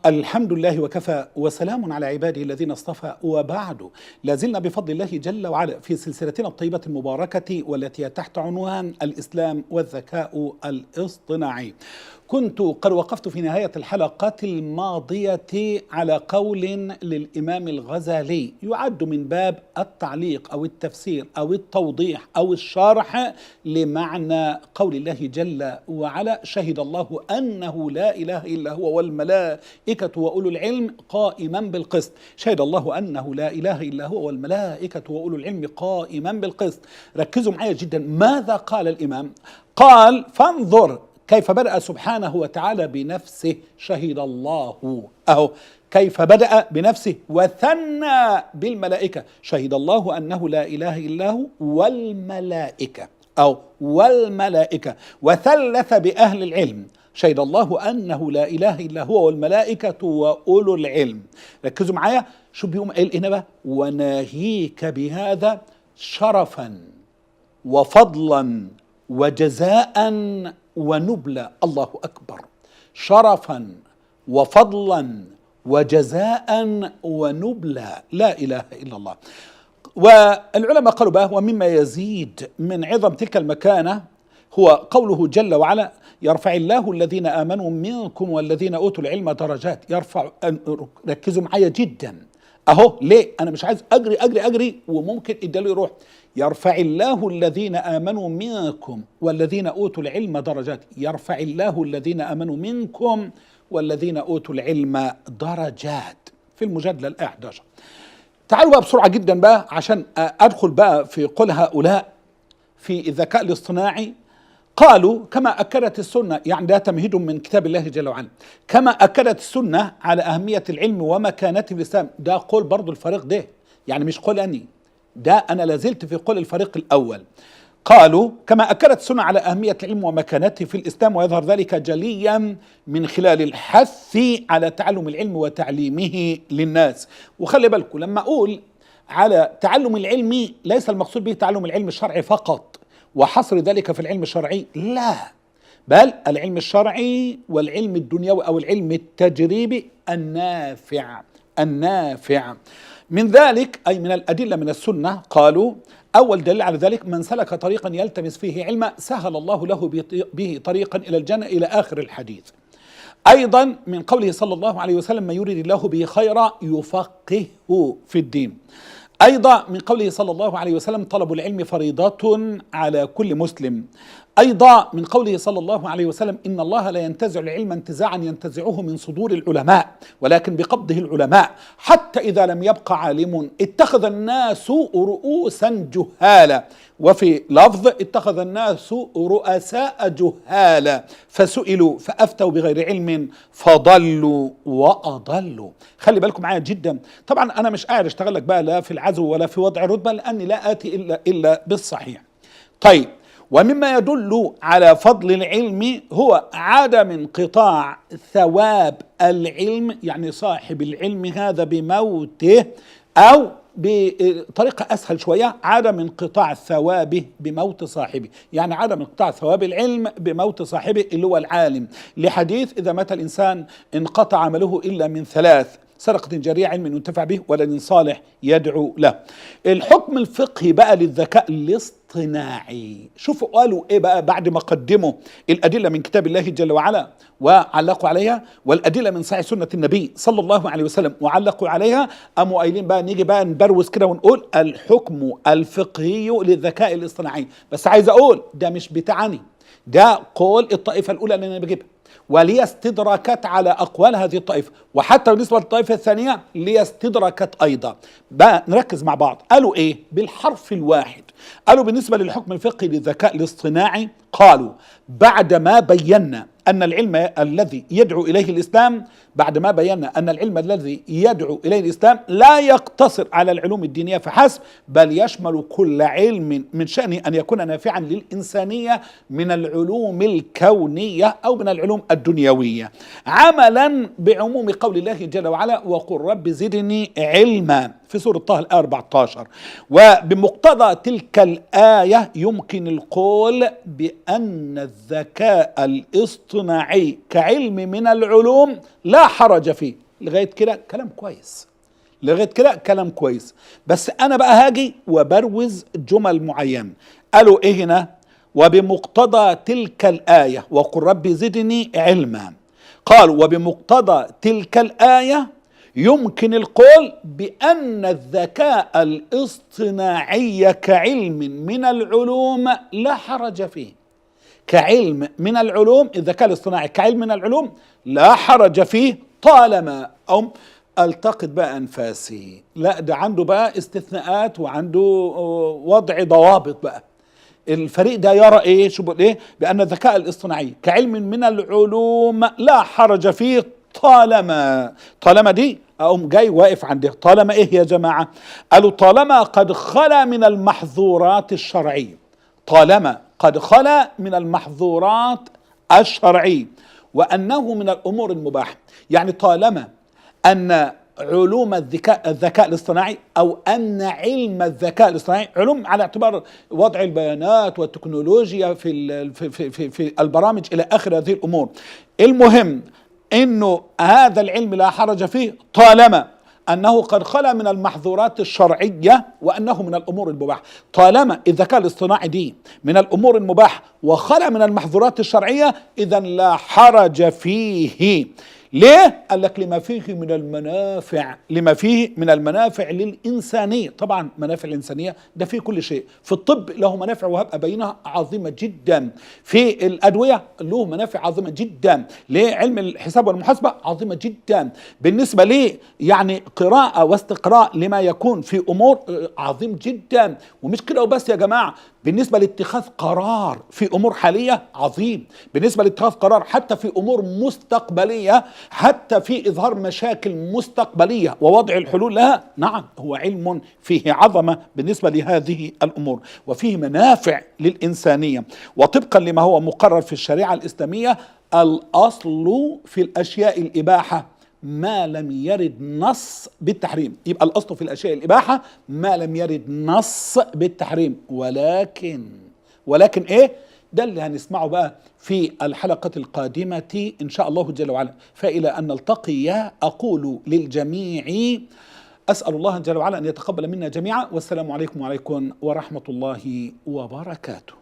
الحمد لله وكفى وسلام على عباده الذين اصطفى، وبعد. لازلنا بفضل الله جل وعلا في سلسلتنا الطيبة المباركة والتي تحت عنوان الإسلام والذكاء الاصطناعي. كنت قد وقفت في نهاية الحلقة الماضية على قول للإمام الغزالي يعد من باب التعليق أو التفسير أو التوضيح أو الشرح لمعنى قول الله جل وعلا: شهد الله أنه لا إله إلا هو والملائكة وأولو العلم قائما بالقسط. شهد الله أنه لا إله إلا هو والملائكة وأولو العلم قائما بالقسط. ركزوا معي جدا، ماذا قال الإمام؟ قال: فانظر كيف بدأ سبحانه وتعالى بنفسه، شهد الله، أهو كيف بدأ بنفسه، وثنى بالملائكة، شهد الله أنه لا إله إلا هو والملائكة، أو والملائكة، وثلث بأهل العلم، شهد الله أنه لا إله إلا هو والملائكة وأولو العلم. ركزوا معايا، شو بيقوم قايل هنا بقى: وناهيك بهذا شرفا وفضلا وجزاء ونبلا. الله أكبر، شرفا وفضلا وجزاء ونبلا، لا إله إلا الله. والعلماء قالوا بقى: ومما يزيد من عظم تلك المكانة هو قوله جل وعلا: يرفع الله الذين آمنوا منكم والذين أوتوا العلم درجات. يرفع. ركزوا معايا جدا، أهو ليه أنا مش عايز أجري أجري أجري وممكن الدليل يروح. يرفع الله الذين آمنوا منكم والذين أوتوا العلم درجات. يرفع الله الذين آمنوا منكم والذين أوتوا العلم درجات، في المجادلة الآية 11. تعالوا بقى بسرعة جدا بقى عشان أدخل بقى في قول هؤلاء في الذكاء الاصطناعي. قالوا: كما أكدت السنة، يعني ده تمهيد من كتاب الله جل وعلا، كما أكدت السنة على أهمية العلم ومكانته في الإسلام. ده قول برضو الفريق ده، يعني مش قول أني، ده أنا لازلت في قول الفريق الأول. قالوا: كما أكدت السنة على أهمية العلم ومكانته في الإسلام، ويظهر ذلك جليا من خلال الحث على تعلم العلم وتعليمه للناس. وخلي بالكم لما أقول على تعلم العلم ليس المقصود به تعلم العلم الشرعي فقط وحصر ذلك في العلم الشرعي، لا، بل العلم الشرعي والعلم الدنيوي أو العلم التجريبي النافع. من ذلك أي من الأدلة من السنة، قالوا: أول دليل على ذلك: من سلك طريقا يلتمس فيه علما سهل الله له به طريقا إلى الجنة، إلى آخر الحديث. أيضا من قوله صلى الله عليه وسلم: من يريد الله به خيرا يفقهه في الدين. أيضا من قوله صلى الله عليه وسلم: طلب العلم فريضة على كل مسلم. أيضا من قوله صلى الله عليه وسلم: إن الله لا ينتزع العلم انتزاعا ينتزعه من صدور العلماء، ولكن بقبضه العلماء، حتى إذا لم يبق عالم اتخذ الناس رؤوسا جهالا. وفي لفظ: اتخذ الناس رؤساء جهالا فسئلوا فأفتوا بغير علم فضلوا وأضلوا. خلي بالكم معايا جدا. طبعا أنا مش قاعد أشتغل لك بقى لا في العزو ولا في وضع رتبة، لأني لا آتي إلا بالصحيح. طيب، ومما يدل على فضل العلم هو عدم انقطاع ثواب العلم، يعني صاحب العلم هذا بموته، أو بطريقة أسهل شوية عدم انقطاع ثوابه بموت صاحبه، يعني عدم انقطاع ثواب العلم بموت صاحبه اللي هو العالم، لحديث: إذا مات الإنسان انقطع عمله إلا من ثلاث: سرقة جارية، علم ينتفع به، ولد صالح يدعو له. الحكم الفقهي بقى للذكاء الاصطناعي، شوفوا قالوا ايه بقى بعد ما قدموا الأدلة من كتاب الله جل وعلا وعلقوا عليها، والأدلة من صحيح سنة النبي صلى الله عليه وسلم وعلقوا عليها. قاموا قايلين بقى نيجي بقى نبروز كده ونقول: الحكم الفقهي للذكاء الاصطناعي. بس عايز اقول ده مش بتاعني، ده قول الطائفة الأولى اللي أنا بجيبها، ولي استدراكات على أقوال هذه الطائفة، وحتى بالنسبة للطائفة الثانية لي استدراكات أيضا. بقى نركز مع بعض. قالوا إيه بالحرف الواحد؟ قالوا بالنسبة للحكم الفقهي للذكاء الاصطناعي، قالوا: بعدما بينا أن العلم الذي يدعو إليه الإسلام، بعدما بينا أن العلم الذي يدعو إليه الإسلام لا يقتصر على العلوم الدينية فحسب، بل يشمل كل علم من شأنه أن يكون نافعا للإنسانية من العلوم الكونية أو من العلوم الدنيوية، عملا بعموم قول الله جل وعلا: وقل رب زدني علما، في سورة طه الآية 14. وبمقتضى تلك الآية يمكن القول بأن الذكاء الاصطناعي كعلم من العلوم لا حرج فيه. لغاية كده كلام كويس، لغاية كده كلام كويس. بس أنا بقى هاجي وبروز جمل معينة. قالوا إيه هنا؟ وبمقتضى تلك الآية وقل رب زدني علما. قال وبمقتضى تلك الآية يمكن القول بأن الذكاء الاصطناعي كعلم من العلوم لا حرج فيه. كعلم من العلوم، الذكاء الاصطناعي كعلم من العلوم لا حرج فيه، طالما التقط بقى انفاسي. لا، ده عنده بقى استثناءات وعنده وضع ضوابط بقى. الفريق ده يرى ايه؟ شو بقول ايه؟ بان الذكاء الاصطناعي كعلم من العلوم لا حرج فيه طالما دي اقوم جاي واقف عند طالما ايه يا جماعه؟ قالوا طالما قد خلا من المحظورات الشرعيه. طالما قد خلا من المحظورات الشرعيه وانه من الامور المباحه. يعني طالما ان علوم الذكاء الاصطناعي او ان علم الذكاء الاصطناعي، علوم على اعتبار وضع البيانات والتكنولوجيا في البرامج الى اخر هذه الامور. المهم انه هذا العلم لا حرج فيه طالما انه قد خلا من المحظورات الشرعيه وانه من الامور المباحه. طالما الذكاء الاصطناعي دي من الامور المباحه وخلا من المحظورات الشرعيه، اذا لا حرج فيه. ليه؟ قال لك لما فيه من المنافع، لما فيه من المنافع للإنسانية. طبعا منافع الإنسانية ده فيه كل شيء. في الطب له منافع وهبقى بينها عظيمة جدا، في الأدوية له منافع عظيمة جدا، لعلم الحساب والمحاسبة عظيمة جدا، بالنسبة لي يعني قراءة واستقراء لما يكون في أمور عظيم جدا. ومش كده وبس يا جماعة، بالنسبة لاتخاذ قرار في أمور حالية عظيم، بالنسبة لاتخاذ قرار حتى في أمور مستقبلية، حتى في إظهار مشاكل مستقبلية ووضع الحلول لها. نعم، هو علم فيه عظمة بالنسبة لهذه الأمور وفيه منافع للإنسانية. وطبقا لما هو مقرر في الشريعة الإسلامية، الأصل في الأشياء الإباحة ما لم يرد نص بالتحريم. يبقى الأصل في الأشياء الإباحة ما لم يرد نص بالتحريم. ولكن إيه؟ ده اللي هنسمعه بقى في الحلقة القادمة إن شاء الله جل وعلا. فإلى أن نلتقي أقول للجميع أسأل الله جل وعلا أن يتقبل منا جميعا، والسلام عليكم ورحمة الله وبركاته.